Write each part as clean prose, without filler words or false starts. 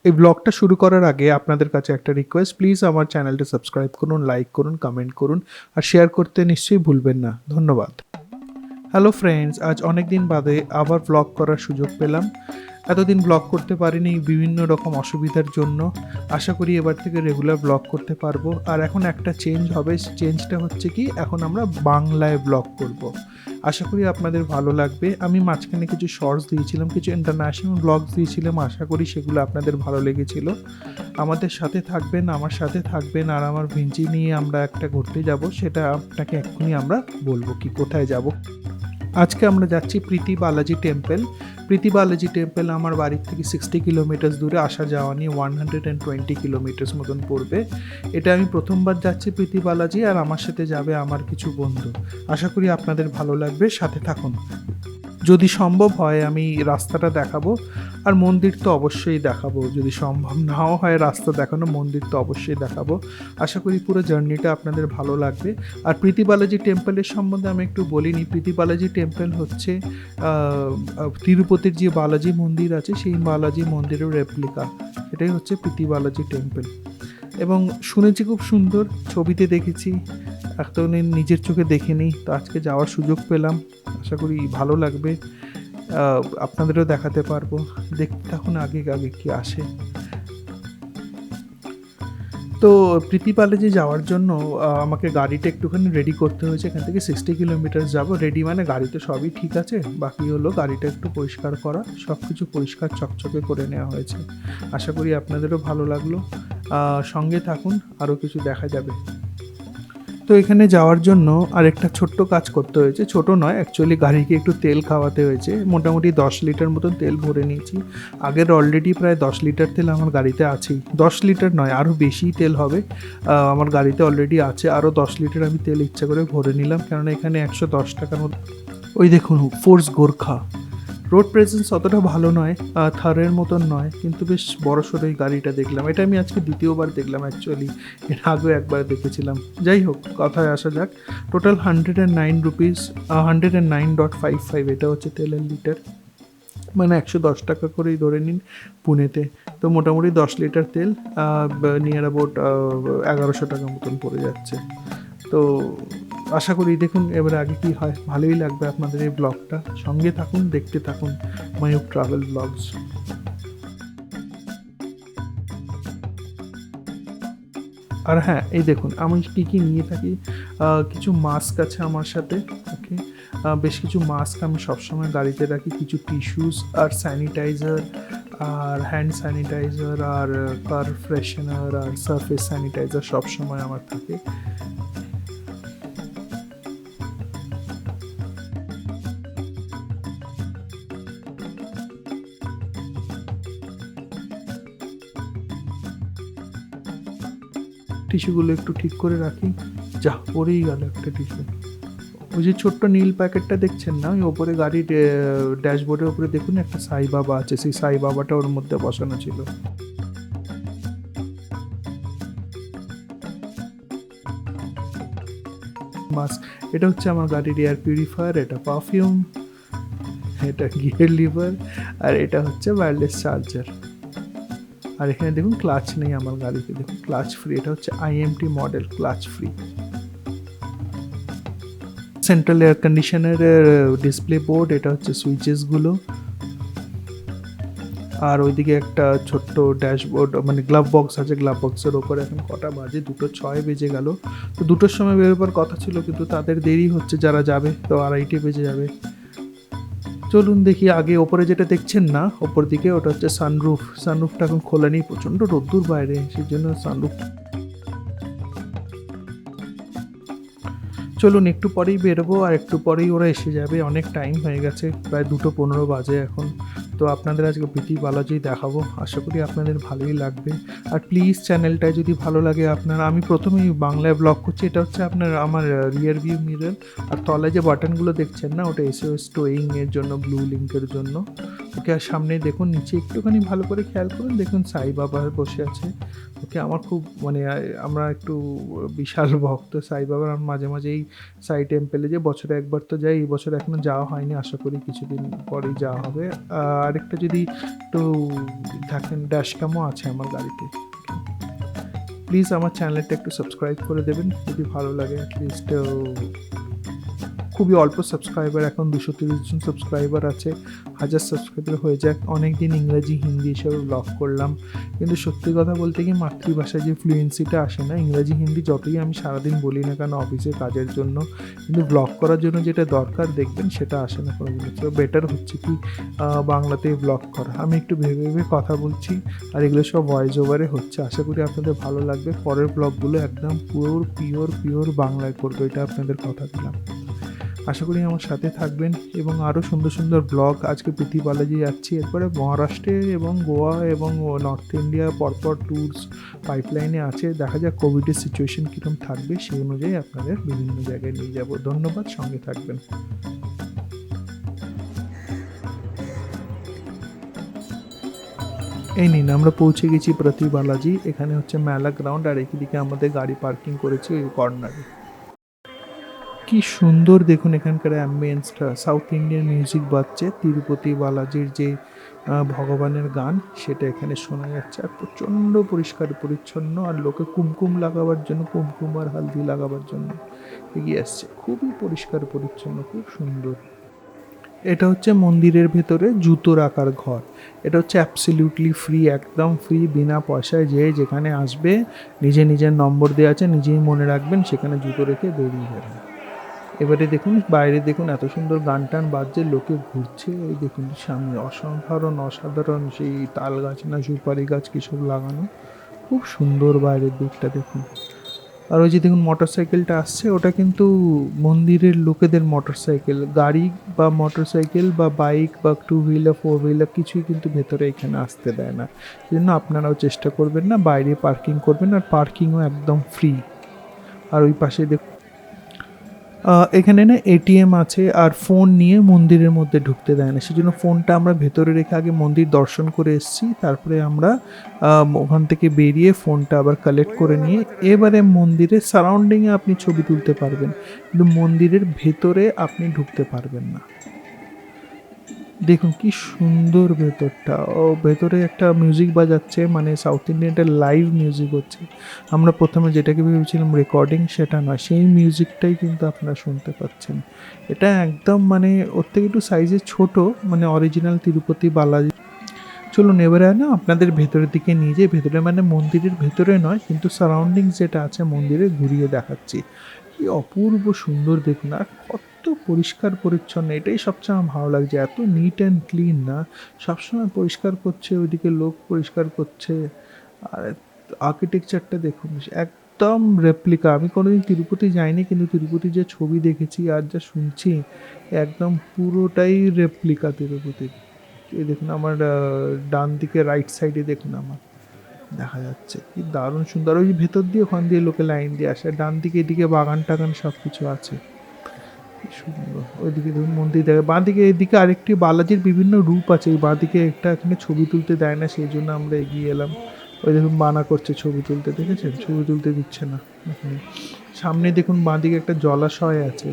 এই ব্লগটা শুরু করার আগে আপনাদের কাছে একটা রিকোয়েস্ট, প্লিজ আমার চ্যানেলটা সাবস্ক্রাইব করুন, লাইক করুন, কমেন্ট করুন আর শেয়ার করতে নিশ্চয়ই ভুলবেন না। ধন্যবাদ। হ্যালো ফ্রেন্ডস, আজ অনেক দিন বাদে আবার ব্লগ করার সুযোগ পেলাম। এতদিন ব্লগ করতে পারিনি বিভিন্ন রকম অসুবিধার জন্য। আশা করি এবার থেকে রেগুলার ব্লগ করতে পারবো। আর এখন একটা চেঞ্জ হবে, চেঞ্জটা হচ্ছে কি, এখন আমরা বাংলায় ব্লগ করব। আশা করি আপনাদের ভালো লাগবে। আমি মাঝখানে কিছু শর্টস দিয়েছিলাম, কিছু ইন্টারন্যাশনাল ব্লগস দিয়েছিলাম, আশা করি সেগুলো আপনাদের ভালো লেগেছিল। আমাদের সাথে থাকবেন, আমার সাথে থাকবেন, আর আমার ভিঞ্চি নিয়ে আমরা একটা ঘুরতে যাব, সেটা আপনাকে এক্ষুনি আমরা বলবো কি কোথায় যাব। আজকে আমরা যাচ্ছি প্রীতি বালাজি টেম্পল। প্রীতি বালাজি টেম্পল আমার বাড়ির থেকে 60 কিলোমিটার দূরে, আসা যাওয়া নিয়ে 120 কিলোমিটার্স মতন পড়বে। এটা আমি প্রথমবার যাচ্ছি প্রীতি বালাজি, আর আমার সাথে যাবে আমার কিছু বন্ধু। আশা করি আপনাদের ভালো লাগবে, সাথে থাকুন। যদি সম্ভব হয় আমি রাস্তাটা দেখাবো, আর মন্দির তো অবশ্যই দেখাবো। যদি সম্ভব নাও হয় রাস্তা দেখানো, মন্দির তো অবশ্যই দেখাবো। আশা করি পুরো জার্নিটা আপনাদের ভালো লাগবে। আর প্রীতি বালাজি টেম্পলের সম্বন্ধে আমি একটু বলিনি। প্রীতি বালাজি টেম্পল হচ্ছে তিরুপতির যে বালাজি মন্দির আছে, সেই বালাজি মন্দিরের রেপ্লিকা। সেটাই হচ্ছে প্রীতি বালাজি টেম্পল। এবং শুনেছি খুব সুন্দর, ছবিতে দেখেছি, এতদিন নিজের চোখে দেখিনি, তো আজকে যাওয়ার সুযোগ পেলাম। আশা করি ভালো লাগবে, আপনাদেরও দেখাতে পারবো। দেখতে থাকুন আগে আগে কি আসে। তো প্রীতি বালাজি যাওয়ার জন্য আমাকে গাড়িটা একটুখানি রেডি করতে হয়েছে। এখান থেকে 60 কিলোমিটার যাবো। রেডি মানে গাড়িতে সবই ঠিক আছে, বাকি হলো গাড়িটা একটু পরিষ্কার করা। সব কিছু পরিষ্কার চকচকে করে নেওয়া হয়েছে। আশা করি আপনাদেরও ভালো লাগলো। সঙ্গে থাকুন, আরও কিছু দেখা যাবে। তো এখানে যাওয়ার জন্য আরেকটা ছোট্ট কাজ করতে হয়েছে। ছোট নয়, অ্যাকচুয়ালি গাড়িকে একটু তেল খাওয়াতে হয়েছে। মোটামুটি 10 লিটার মতন তেল ভরে নিয়েছি। আগের অলরেডি প্রায় 10 লিটার তেল আমার গাড়িতে আছেই। 10 লিটার নয়, আরও বেশি তেল হবে। আমার গাড়িতে অলরেডি আছে। আরও 10 লিটার আমি তেল ইচ্ছা করে ভরে নিলাম, কেননা এখানে 110 টাকার মতো। ওই দেখুন, ফোর্স গোর্খা। রোড প্রেজেন্স অতটা ভালো নয়, থারের মতন নয়, কিন্তু বেশ বড়সড় এই গাড়িটা দেখলাম। এটা আমি আজকে দ্বিতীয়বার দেখলাম অ্যাকচুয়ালি, এর আগেও একবার দেখেছিলাম। যাই হোক, কথায় আসা যাক। টোটাল 109 রুপিস, 109.55 এটা হচ্ছে তেলের লিটার। মানে 110 টাকা করেই ধরে নিন পুনেতে। তো মোটামুটি 10 লিটার তেল নিয়ার অ্যাবাউট 1100 টাকা মতন পড়ে যাচ্ছে। তো আশা করি দেখুন এবারে আগে কি হয়, ভালোই লাগবে আপনাদের এই ব্লগটা। সঙ্গে থাকুন, দেখতে থাকুন মায়ুক ট্রাভেল ব্লগস। আর হ্যাঁ, এই দেখুন আমি কী কী নিয়ে থাকি। কিছু মাস্ক আছে আমার সাথে, ওকে। বেশ কিছু মাস্ক আমি সবসময় গাড়িতে রাখি। কিছু টিস্যুস আর স্যানিটাইজার, আর হ্যান্ড স্যানিটাইজার, আর কার ফ্রেশনার, আর সারফেস স্যানিটাইজার সবসময় আমার থাকে। টিস্যুগুলো একটু ঠিক করে রাখি। যা পড়েই গেল একটা টিস্যু। ওই যে ছোট্ট নীল প্যাকেটটা দেখছেন না, ওই ওপরে গাড়ির ড্যাশবোর্ডের ওপরে দেখুন একটা সাই বাবা আছে, সেই সাই বাবাটা ওর মধ্যে বসানো ছিল। মাস্ক। এটা হচ্ছে আমার গাড়ির এয়ার পিউরিফায়ার, এটা পারফিউম, এটা গিয়ার লিভার, আর এটা হচ্ছে ওয়্যারলেস চার্জার। আর এখানে দেখুন ক্লাচ নেই আমার গাড়িতে, দেখুন ক্লাচ ফ্রি। এটা হচ্ছে IMT model, clutch free. Central air কন্ডিশনারের ডিসপ্লে বোর্ড, এটা হচ্ছে সুইচেসগুলো। আর ওইদিকে একটা ছোট্ট ড্যাশবোর্ড, মানে গ্লাভ বক্স আছে। গ্লাভ বক্সের ওপরে এখন কটা বাজে, 2:06 বেজে গেল। তো 2টোর সময় বেরোবার কথা ছিল, কিন্তু তাদের দেরি হচ্ছে যারা যাবে, তো 2:30 বেজে যাবে। চলুন দেখি আগে ওপরে যেটা দেখছেন না ওপর দিকে, ওটা হচ্ছে সানরুফ। সানরুফটা এখন খোলা নেই, প্রচণ্ড রোদ্দুর বাইরে, সেই জন্য সানরুফ। চলুন একটু পরেই বেরোবো, আর একটু পরেই ওরা এসে যাবে। অনেক টাইম হয়ে গেছে, প্রায় 2:15 বাজে এখন। তো আপনাদের আজকে প্রীতি বালাজি দেখাবো, আশা করি আপনাদের ভালোই লাগবে। আর প্লিজ চ্যানেলটায় যদি ভালো লাগে আপনারা, আমি প্রথমেই বাংলায় ব্লগ করছি। এটা হচ্ছে আপনার আমার রিয়ার ভিউ মিরর, আর তলায় যে বাটনগুলো দেখছেন না, ওটা SOS টোয়িং এর জন্য, ব্লু লিঙ্কের জন্য, ওকে। আর সামনে দেখুন, নিচে একটুখানি ভালো করে খেয়াল করুন, দেখুন সাই বাবা বসে আছে, ওকে। আমার খুব মানে আমরা একটু বিশাল ভক্ত সাই বাবার। আমি মাঝে মাঝেই সাই টেম্পেলে যে বছরে একবার তো যাই, এই বছর এখনো যাওয়া হয়নি, আশা করি কিছুদিন পরেই যাওয়া হবে। আরেকটা যদি একটু দেখেন, ড্যাশ ক্যামও আছে আমার গাড়িতে। প্লিজ আমার চ্যানেলটা একটু সাবস্ক্রাইব করে দেবেন যদি ভালো লাগে। অ্যাটলিস্ট খুবই অল্প সাবস্ক্রাইবার, এখন 230 জন সাবস্ক্রাইবার আছে। 1000 সাবস্ক্রাইবার হয়ে যাক। অনেক দিন ইংরাজি হিন্দি হিসাবে ব্লগ করলাম, কিন্তু সত্যি কথা বলতে কি মাতৃভাষায় যে ফ্লুয়েন্সিটা আসে না, ইংরাজি হিন্দি যতই আমি সারাদিন বলি না কেন অফিসে কাজের জন্য, কিন্তু ব্লগ করার জন্য যেটা দরকার দেখবেন সেটা আসে না কোনো জিনিস। তো বেটার হচ্ছে কি বাংলাতে ব্লগ করা। আমি একটু ভেবে ভেবে কথা বলছি, আর এগুলো সব ভয়েস ওভারে হচ্ছে। আশা করি আপনাদের ভালো লাগবে। পরের ব্লগগুলো একদম পিওর বাংলায় করবো, এটা আপনাদের কথা দিলাম। আশা করি আমার সাথে থাকবেন এবং আরও সুন্দর সুন্দর ব্লগ। আজকে প্রীতি বালাজি যাচ্ছি, এরপরে মহারাষ্ট্রে এবং গোয়া এবং নর্থ ইন্ডিয়া পরপর ট্যুরস পাইপলাইনে আছে। দেখা যাক কোভিডের সিচুয়েশন কীরকম থাকবে, সেই অনুযায়ী আপনাদের বিভিন্ন জায়গায় নিয়ে যাব। ধন্যবাদ, সঙ্গে থাকবেন। এই নিন, আমরা পৌঁছে গেছি প্রতি বালাজি। এখানে হচ্ছে মেলা গ্রাউন্ড, আর এদিকে আমাদের গাড়ি পার্কিং করেছি ওই কর্নারে। কি সুন্দর দেখুন এখানকার অ্যাম্বিয়েন্সটা, সাউথ ইন্ডিয়ান মিউজিক বাজছে, তিরুপতি বালাজির যে ভগবানের গান সেটা এখানে শোনা যাচ্ছে। আর প্রচণ্ড পরিষ্কার পরিচ্ছন্ন, আর লোকে কুমকুম লাগাবার জন্য, কুমকুম আর হালদি লাগাবার জন্য এগিয়ে আসছে। খুবই পরিষ্কার পরিচ্ছন্ন, খুব সুন্দর। এটা হচ্ছে মন্দিরের ভেতরে জুতো রাখার ঘর। এটা হচ্ছে অ্যাবসলিউটলি ফ্রি, একদম ফ্রি, বিনা পয়সায়। যে যেখানে আসবে নিজের নম্বর দেওয়া আছে, নিজেই মনে রাখবেন, সেখানে জুতো রেখে বেরিয়ে যাবেন। এবারে দেখুন বাইরে দেখুন এত সুন্দর গান টান বাজছে, লোকে ঘুরছে। ওই দেখুন সামনে অসাধারণ সেই তাল গাছ না সুপারি গাছ কী সব লাগানো, খুব সুন্দর বাইরের দিকটা দেখুন। আর ওই যে দেখুন মোটর সাইকেলটা আসছে, ওটা কিন্তু মন্দিরের লোকেদের মোটর সাইকেল। গাড়ি বা মোটর সাইকেল বা বাইক বা 2 হুইলার 4 হুইলার কিছুই কিন্তু ভেতরে এখানে আসতে দেয় না। সেই জন্য আপনারাও চেষ্টা করবেন না, বাইরে পার্কিং করবেন, আর পার্কিংও একদম ফ্রি। আর ওই পাশে দেখুন এখানে না এটিএম আছে, আর ফোন নিয়ে মন্দিরের মধ্যে ঢুকতে দেয় না। সেজন্য ফোনটা আমরা ভেতরে রেখে আগে মন্দির দর্শন করে এসেছি, তারপরে আমরা ওখান থেকে বেরিয়ে ফোনটা আবার কালেক্ট করে নিয়ে এবারে মন্দিরের সারাউন্ডিংয়ে আপনি ছবি তুলতে পারবেন, কিন্তু মন্দিরের ভেতরে আপনি ঢুকতে পারবেন না। দেখুন কি সুন্দর ভেতরটা। ও ভেতরে একটা মিউজিক বাজাচ্ছে, মানে সাউথ ইন্ডিয়ানটা লাইভ মিউজিক হচ্ছে। আমরা প্রথমে যেটাকে ভেবেছিলাম রেকর্ডিং, সেটা নয়, সেই মিউজিকটাই কিন্তু আপনারা শুনতে পাচ্ছেন। এটা একদম মানে ওর থেকে একটু সাইজে ছোট, মানে অরিজিনাল তিরুপতি বালাজি। চলুন এবারে না আপনাদের ভেতরের দিকে নিয়ে যাই। ভেতরে মানে মন্দিরের ভেতরে নয়, কিন্তু সারাউন্ডিংস যেটা আছে মন্দিরে ঘুরিয়ে দেখাচ্ছি। কি অপূর্ব সুন্দর দেখুন, আর কত পরিষ্কার পরিচ্ছন্ন। এটাই সবচেয়ে আমার ভালো লাগছে, এত নিট অ্যান্ড ক্লিন না, সবসময় পরিষ্কার করছে, ওইদিকে লোক পরিষ্কার করছে। আর আর্কিটেকচারটা দেখুন একদম রেপ্লিকা। আমি কোনোদিন তিরুপতি যাইনি, কিন্তু তিরুপতি যে ছবি দেখেছি আর যা শুনছি, একদম পুরোটাই রেপ্লিকা তিরুপতির। এই দেখুন আমার ডান দিকে রাইট সাইডে দেখুন আমার দেখা যাচ্ছে, কি দারুণ সুন্দর। ওই ভেতর দিয়ে ওখান দিয়ে লোকে লাইন দিয়ে আসে। ডান দিকে এদিকে বাগান টাগান সব কিছু আছে, কি সুন্দর। ওইদিকে দেখুন মন্দির দেখে। বাঁ দিকে এদিকে আরেকটি বালাজির বিভিন্ন রূপ আছে। এই বাঁ দিকে একটা এখানে ছবি তুলতে দেয় না, সেই জন্য আমরা এগিয়ে এলাম। ওই দেখুন মানা করছে ছবি তুলতে, দেখেছেন? ছবি তুলতে দিচ্ছে না এখানে। সামনে দেখুন বাঁ দিকে একটা জলাশয় আছে,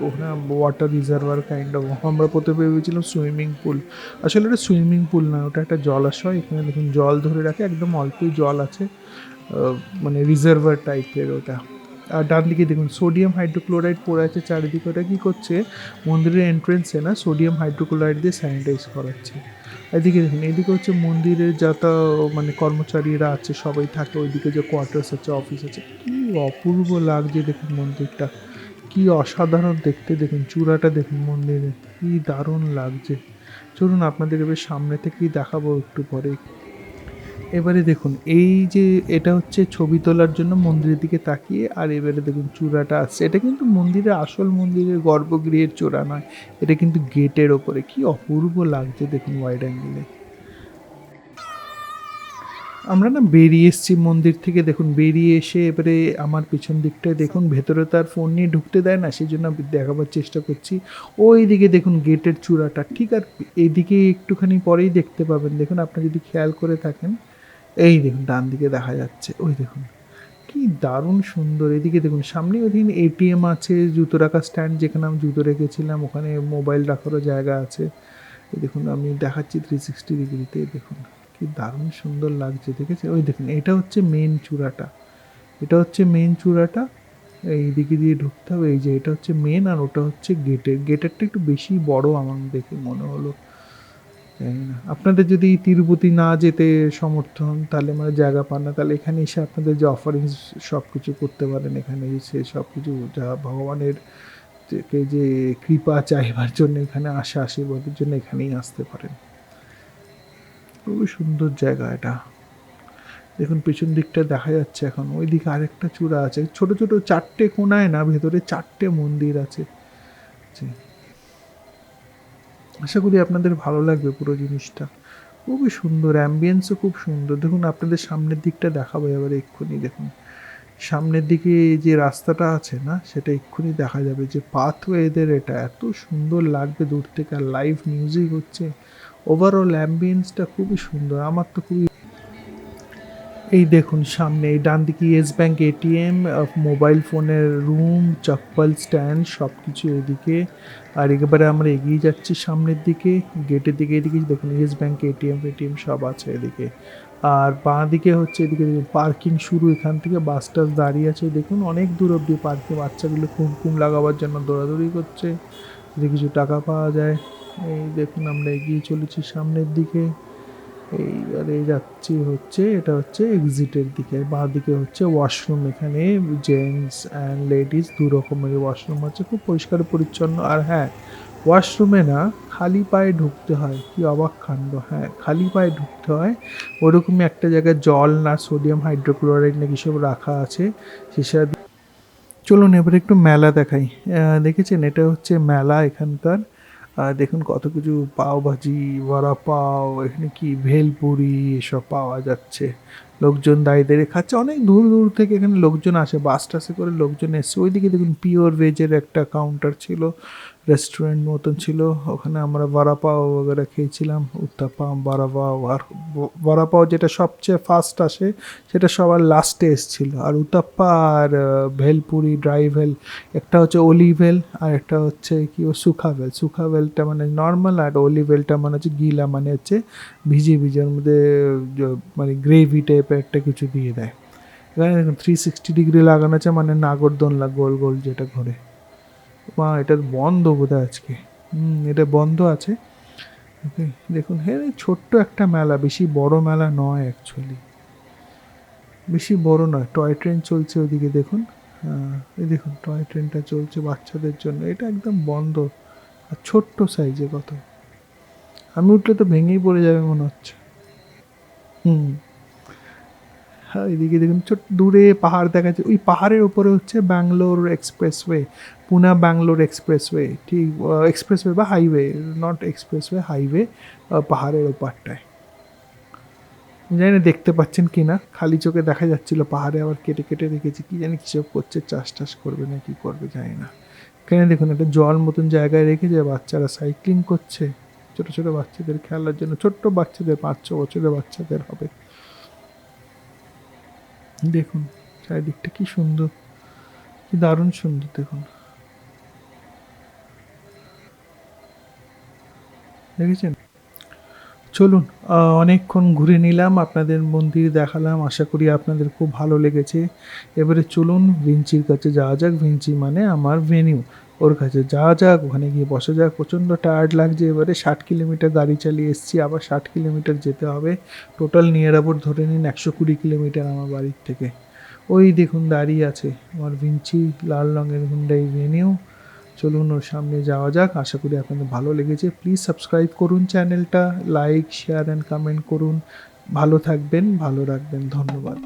ওখানে ওয়াটার রিজার্ভার কাইন্ড অফ। আমরা প্রথমে ভেবেছিলাম সুইমিং পুল, আসলে এটা সুইমিং পুল না, ওটা একটা জলাশয়। এখানে দেখুন জল ধরে রাখে, একদম অল্পই জল আছে, মানে রিজার্ভার টাইপের ওটা। আর ডান দিকে দেখুন সোডিয়াম হাইড্রোক্লোরাইড পড়ে আছে চারিদিকে। ওটা কী করছে, মন্দিরের এন্ট্রেন্সে না সোডিয়াম হাইড্রোক্লোরাইড দিয়ে স্যানিটাইজ করাচ্ছে। এদিকে দেখুন, এদিকে হচ্ছে মন্দিরের যত মানে কর্মচারীরা আছে সবাই থাকে। ওইদিকে যে কোয়ার্টার্স আছে, অফিস আছে, কি অপূর্ব লাগছে দেখুন মন্দিরটা, কি অসাধারণ দেখতে। দেখুন চূড়াটা দেখুন মন্দিরে, কি দারুণ লাগছে। চলুন আপনাদের এবার সামনে থেকেই দেখাবো একটু পরে। এবারে দেখুন এই যে এটা হচ্ছে ছবি তোলার জন্য মন্দিরের দিকে তাকিয়ে, আর এবারে দেখুন চূড়াটা আসছে। এটা কিন্তু মন্দিরের আসল মন্দিরের গর্ভগৃহের চূড়া নয়, এটা কিন্তু গেটের ওপরে। কি অপূর্ব লাগছে দেখুন ওয়াইড অ্যাঙ্গেলে। আমরা না বেরিয়ে এসেছি মন্দির থেকে, দেখুন বেরিয়ে এসে এবারে আমার পিছন দিকটায় দেখুন, ভেতরে তার ফোন নিয়ে ঢুকতে দেয় না, সেই জন্য আমি দেখাবার চেষ্টা করছি। ওই দিকে দেখুন গেটের চূড়াটা ঠিক, আর এইদিকে একটুখানি পরেই দেখতে পাবেন। দেখুন আপনি যদি খেয়াল করে থাকেন, এই দেখুন ডান দিকে দেখা যাচ্ছে, ওই দেখুন কি দারুণ সুন্দর। এদিকে দেখুন সামনে ওইদিন এটিএম আছে, জুতো রাখার স্ট্যান্ড যেখানে আমি জুতো রেখেছিলাম, ওখানে মোবাইল রাখারও জায়গা আছে। এই দেখুন আমি দেখাচ্ছি 360 ডিগ্রিতে, দেখুন কি দারুণ সুন্দর লাগছে, দেখেছে? ওই দেখুন এটা হচ্ছে মেন চূড়াটা, এটা হচ্ছে মেন চূড়াটা, এই দিকে দিয়ে ঢুকতে হবে। এই যে এটা হচ্ছে মেন, আর ওটা হচ্ছে গেটেরটা একটু বেশি বড় আমার দেখে মনে হলো, জানি না। আপনাদের যদি তিরুপতি না যেতে সমর্থ হন, তাহলে মানে জায়গা পান না, তাহলে এখানে এসে আপনাদের যে অফারিংস সব কিছু করতে পারেন, এখানে এসে সব কিছু যা ভগবানের থেকে যে কৃপা চাইবার জন্য এখানে আসা, আশীর্বাদের জন্য এখানেই আসতে পারেন। খুবই সুন্দর জায়গা এটা। দেখুন পেছন দিকটা দেখা যাচ্ছে এখন, ওই দিকে আরেকটা চূড়া আছে, ছোট ছোট 4টে কোণায় না, ভেতরে 4টে মন্দির আছে। আশা করি আপনাদের ভালো লাগবে পুরো জিনিসটা, খুবই সুন্দর, অ্যাম্বিয়েন্সও খুব সুন্দর। দেখুন আপনাদের সামনের দিকটা দেখাবো এবারে এক্ষুনি, দেখুন সামনের দিকে যে রাস্তাটা আছে না, সেটা এক্ষুনি দেখা যাবে যে পাথওয়েদের, এটা এত সুন্দর লাগবে দূর থেকে, আর লাইভ মিউজিক হচ্ছে, ওভারঅল অ্যাম্বিয়েন্সটা খুবই সুন্দর, আমার তো খুবই। এই দেখুন সামনে এই ডান দিকে ইয়েস ব্যাঙ্ক এটিএম, মোবাইল ফোনের রুম, চপ্পল স্ট্যান্ড, সব কিছু এদিকে। আর একেবারে আমরা এগিয়ে যাচ্ছি সামনের দিকে, গেটের দিকে, এদিকে দেখুন ইয়েস ব্যাঙ্ক এটিএম সব আছে এদিকে। আর বাঁ দিকে হচ্ছে এদিকে পার্কিং শুরু, এখান থেকে বাস টাস দাঁড়িয়ে আছে, দেখুন অনেক দূর অব্দি পার্কিং, বাচ্চাগুলো কুমকুম লাগাবার জন্য দৌড়াদৌড়ি করছে, যদি কিছু টাকা পাওয়া যায়। এই দেখুন আমরা এগিয়ে চলেছি সামনের দিকে, এইবারে যাচ্ছি হচ্ছে, এটা হচ্ছে এক্সিটের দিকে, বাঁ দিকে হচ্ছে ওয়াশরুম, এখানে জেন্টস অ্যান্ড লেডিস দু রকমের ওয়াশরুম আছে, খুব পরিষ্কার পরিচ্ছন্ন। আর হ্যাঁ, ওয়াশরুমে না খালি পায়ে ঢুকতে হয়, কি অবাক কাণ্ড, হ্যাঁ খালি পায়ে ঢুকতে হয়। ওরকমই একটা জায়গায় জল না সোডিয়াম হাইড্রোক্লোরাইড নাকি সব রাখা আছে, সেসব। চলুন এবারে একটু মেলা দেখাই। দেখেছেন এটা হচ্ছে মেলা এখানকার, দেখুন কত কিছু, পাওভাজি, বড়া পাও, এখানে কি ভেলপুরি এসব পাওয়া যাচ্ছে, লোকজন দাঁড়িয়ে দাঁড়িয়ে খাচ্ছে, অনেক দূর দূর থেকে এখানে লোকজন আসে, বাস টাসে করে লোকজন এসছে। ওইদিকে দেখুন পিওর ভেজের একটা কাউন্টার ছিল, রেস্টুরেন্ট মতন ছিল, ওখানে আমরা বড়া পাও वगैरह খেয়েছিলাম, উত্তাপাম, বড়া পাও। আর বড়া পাও যেটা সবচেয়ে ফার্স্ট আসে, সেটা সবার লাস্টে এসেছিল। আর উত্তাপ্পা আর ভেলপুরি, ড্রাই ভেল, একটা হচ্ছে অলিভ ভেল, আর একটা হচ্ছে কি ও সুখা ভেল। সুখা ভেলটা মানে নর্মাল, আর অলিভ ভেলটা মানে হচ্ছে গিলা, মানে হচ্ছে ভিজে ভিজে, ওর মধ্যে মানে গ্রেভি টাইপের একটা কিছু দিয়ে দেয়। এখানে দেখুন 360 ডিগ্রি লাগানো আছে, মানে নাগরদোলনা গোল গোল যেটা ঘোরে। মা এটা বন্ধ বোধহয় আজকে, এটা বন্ধ আছে। ওকে দেখুন, হ্যাঁ ছোট্ট একটা মেলা, বেশি বড় মেলা নয় অ্যাকচুয়ালি, বেশি বড় নয়। টয় ট্রেন চলছে ওদিকে দেখুন, এই দেখুন টয় ট্রেনটা চলছে বাচ্চাদের জন্য, এটা একদম বন্ধ, আর ছোট্ট সাইজে কত, আমি উঠলে তো ভেঙেই পড়ে যাবে মনে হচ্ছে। হুম, হ্যাঁ এদিকে দেখুন ছোট দূরে পাহাড় দেখা যাচ্ছে, ওই পাহাড়ের উপরে হচ্ছে ব্যাঙ্গালোর এক্সপ্রেসওয়ে, পুনা ব্যাঙ্গালোর এক্সপ্রেসওয়ে, ঠিক এক্সপ্রেসওয়ে বা হাইওয়ে, নট এক্সপ্রেসওয়ে, হাইওয়ে, পাহাড়ের ওপারটায়। জানি না দেখতে পাচ্ছেন কি না, খালি চোখে দেখা যাচ্ছিল, পাহাড়ে আবার কেটে কেটে রেখেছি, কি জানি কিসব করছে, চাষ টাস করবে না কি করবে জানি না। এখানে দেখুন একটা জল মতন জায়গায় রেখেছে, বাচ্চারা সাইক্লিং করছে, ছোটো ছোটো বাচ্চাদের খেলার জন্য, ছোট্ট বাচ্চাদের 5-6 বছরের বাচ্চাদের হবে। দেখুন চারিদিকটা কি সুন্দর, কি দারুণ সুন্দর, দেখুন দেখেছেন। চলুন অনেকক্ষণ ঘুরে নিলাম, আপনাদের মন্দির দেখালাম, আশা করি আপনাদের খুব ভালো লেগেছে। এবারে চলুন ভিঞ্চির কাছে যাওয়া যাক, ভিঞ্চি মানে আমার ভেনিউ, ওর কাছে যাওয়া যাক, ওখানে গিয়ে বসা যাক। প্রচণ্ড টায়ার্ড লাগছে, এবারে 60 কিলোমিটার গাড়ি চালিয়ে এসেছি, আবার 60 কিলোমিটার যেতে হবে, টোটাল নিয়ার অ্যাবাউট ধরে নিন 120 কিলোমিটার আমার বাড়ির থেকে। ওই দেখুন দাঁড়িয়ে আছে আমার ভিঞ্চি, লাল রঙের হুন্ডাই ভেনিউ। চলুন ওর সামনে যাওয়া যাক, আশা করি আপনাদের ভালো লেগেছে। প্লিজ সাবস্ক্রাইব করুন চ্যানেলটা, লাইক শেয়ার অ্যান্ড কমেন্ট করুন। ভালো থাকবেন, ভালো রাখবেন, ধন্যবাদ।